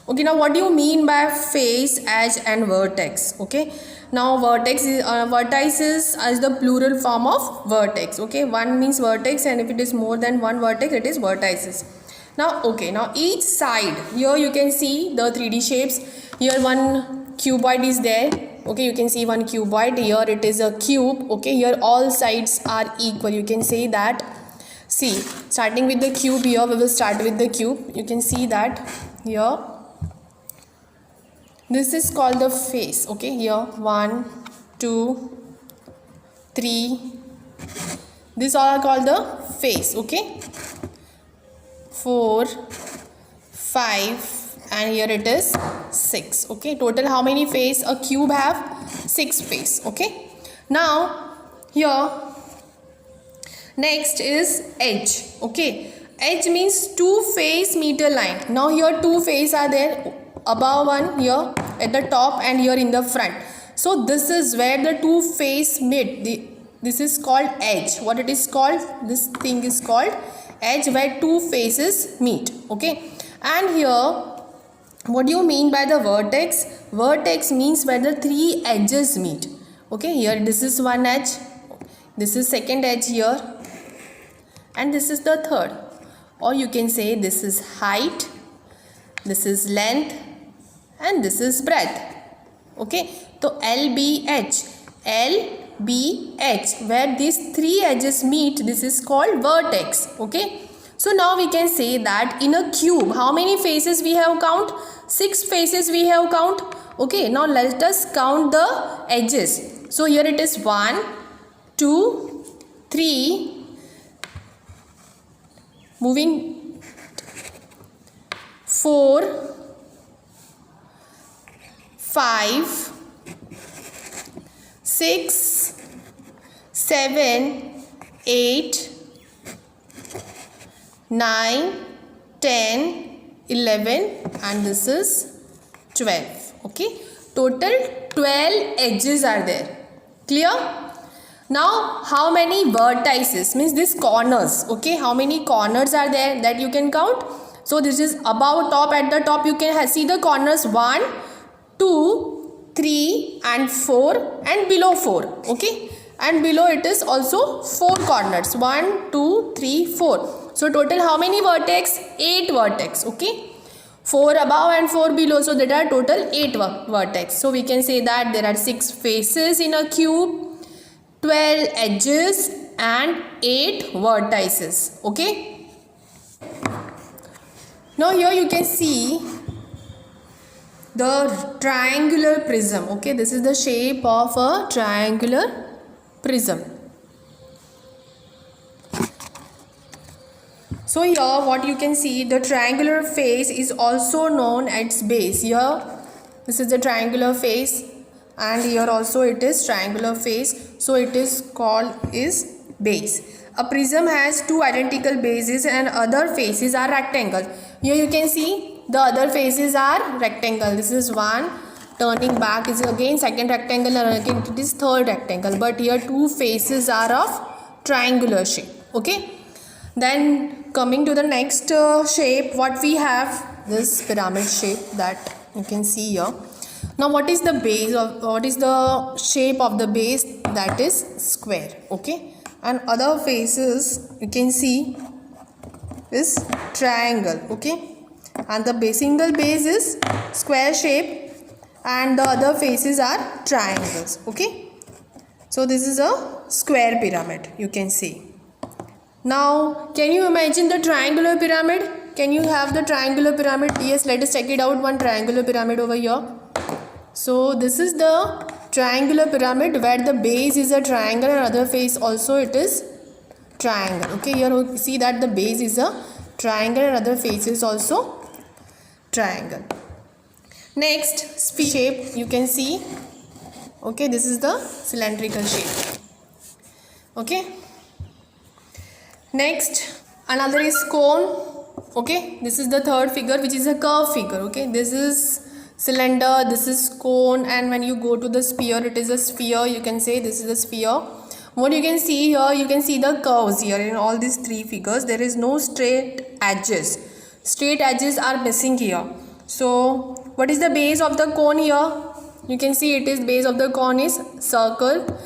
Okay, now what do you mean by face, edge and vertex? Okay, now vertices is the plural form of vertex. Okay, one means vertex, and if it is more than one vertex, it is vertices. Now, okay, now each side, here you can see the 3D shapes. Here one cuboid is there. Okay, you can see one cuboid. Here it is a cube. Okay, here all sides are equal. You can say that. See, starting with the cube, here we will start with the cube. You can see that here. This is called the face. Okay, here 1, 2, 3. These all are called the face. Okay, 4, 5, and here it is 6. Okay, total how many face a cube have? 6 face. Okay, now here next is edge. Okay, edge means two face meter line. Now here two face are there, above one here at the top and here in the front. So this is where the two face meet. This is called edge. What it is called? This thing is called edge, where two faces meet. Okay, and here what do you mean by the vertex? Vertex means where the three edges meet. Okay, here this is one edge, this is second edge here, and this is the third. Or you can say this is height, this is length, and this is breadth. Okay, so LBH, where these three edges meet, this is called vertex. Okay, so now we can say that in a cube, how many faces we have count? 6 faces we have count. Okay, now let us count the edges. So here it is 1, 2, 3, moving 4, 5, 6, 7, 8, 9, 10, 11, and this is 12. Okay, total 12 edges are there. Clear? Now how many vertices, means these corners. Okay, how many corners are there that you can count? So this is above, top, at the top you can see the corners 1, 2, 3 and 4, and below 4. Okay, and below it is also 4 corners, 1, 2, 3, 4. So total how many vertex? 8 vertex. Okay, 4 above and 4 below, so there are total 8 vertex. So we can say that there are 6 faces in a cube, 12 edges and 8 vertices. Okay, now here you can see the triangular prism. Okay, this is the shape of a triangular prism. So here what you can see, the triangular face is also known as base. Here this is the triangular face, and here also it is triangular face, so it is called is base. A prism has two identical bases and other faces are rectangle. Here you can see the other faces are rectangle. This is one, turning back is again second rectangle, and again it is third rectangle, but here two faces are of triangular shape. Okay, then coming to the next shape, what we have, this pyramid shape that you can see here. Now what is the base of, what is the shape of the base? That is square. Okay, and other faces you can see is triangle. Okay, and the single base is square shape and the other faces are triangles. Okay, so this is a square pyramid, you can see. Now can you imagine the triangular pyramid? Can you have the triangular pyramid? Yes, let us check it out. One triangular pyramid over here. So this is the triangular pyramid where the base is a triangle and other face also it is triangle. Okay, here you see that the base is a triangle and other face is also triangle. Next shape you can see. Okay, this is the cylindrical shape. Okay, next another is cone. Okay, this is the third figure, which is a curve figure. Okay, this is cylinder, this is cone, and when you go to the sphere, it is a sphere. You can say this is a sphere. What you can see here, you can see the curves here in all these three figures. There is no straight edges. Straight edges are missing here. So what is the base of the cone here? You can see it is base of the cone is circle.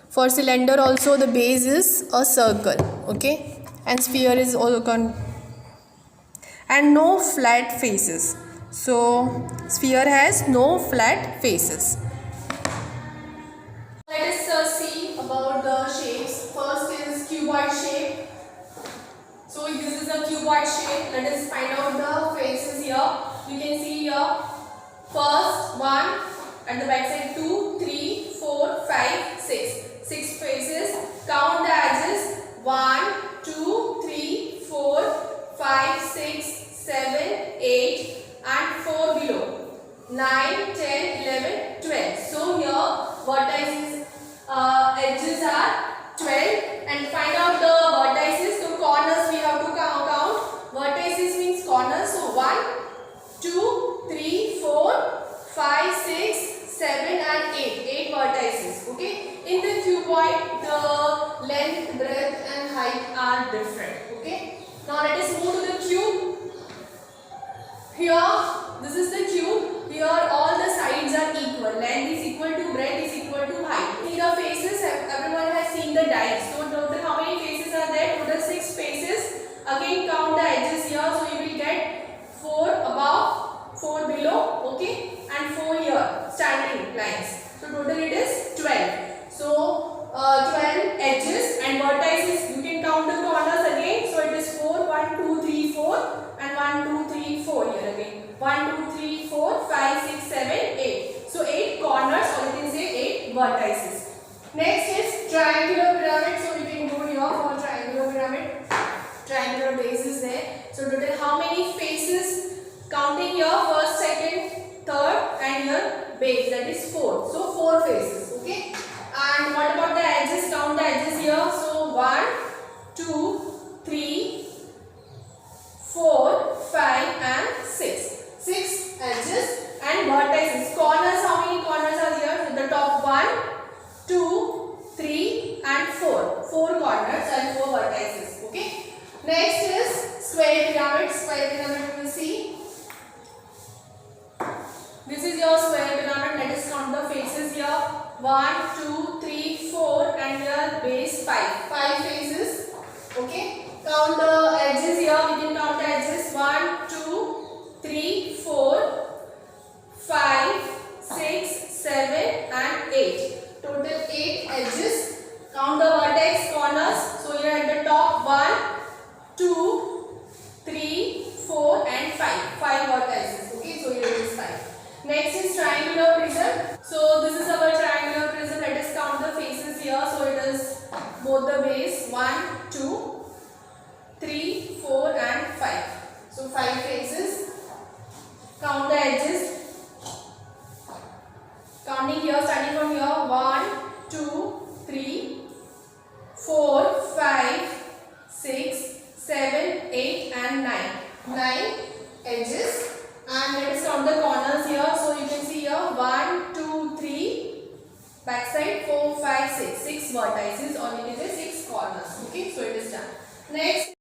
For cylinder also the base is a circle. Okay, and sphere is also and no flat faces. So sphere has no flat faces. Let us see about the shapes. First is cuboid shape. So this is a cuboid shape. Let us find out the faces here. You can see here first 1, at the back side 2, 3, 4, 5, 6. 6 faces. Count the edges. 1, 2, 3, 4, 5, 6, 7, 8 and 4 below. 9, 10, 11, 12. So here vertices edges are 12 and find out the vertices. So corners we have to count. Vertices means corners. So 1, 2, 3, 4, 5, 6, 7 and 8. 8 vertices. Okay. In the cuboid the length, breadth and height are different. Okay. Now let us move to the cube. Here this is the cube. Here all the sides are equal. Length is equal to breadth is equal to height. In the faces everyone has seen the dice. So total how many faces are there? Total 6 faces. Again count the edges here. So you will get 4 above, 4 below. Okay. And 4 here standing lines. So total it is 12. So 12 edges and vertices. You can count the corners again. So it is 4, 1, 2, 3, 4 and 1, 2, 3, 4 here again. 1, 2, 3, 4, 5, 6, 7, 8. So 8 corners or you can say 8 vertices. Next is triangular pyramid. So you can go here for triangular pyramid. Triangular base is there. So total how many faces? Counting here first, second, third and here base, that is 4. So 4 faces. Okay. And what about the edges? Count the edges here. So 1, 2, 3, 4, 5 and 6. 6 edges and vertices. Corners, how many corners are here? So the top 1, 2, 3 and 4. 4 corners and 4 vertices. Okay. Next is square pyramid. Square pyramid you will see. This is your square pyramid. Let us count the faces here. 1, 2, 3, 4 and here base 5. 5 faces. Okay. Count the edges here. We can count the edges. 1, 2, 3, 4, 5, 6, 7 and 8. Total 8 edges. Count the vertex corners. So here at the top 1, 2, 3, 4 and 5. 5 vertices. Okay. So here it is 5. Next is triangular prism. So this is our triangular prism. Let us count the faces here. So it is both the base 1, 2, 3, 4 and 5. So 5 faces. Count the edges. Counting here, starting from here. 1, 2, 3, 4, 5, 6, 7, 8 and 9. 9 edges. And let us count the corners here. So you can see here 1, 2, 3, back side 4, 5, 6. 6 vertices or you can say 6 corners. Okay, so it is done. Next.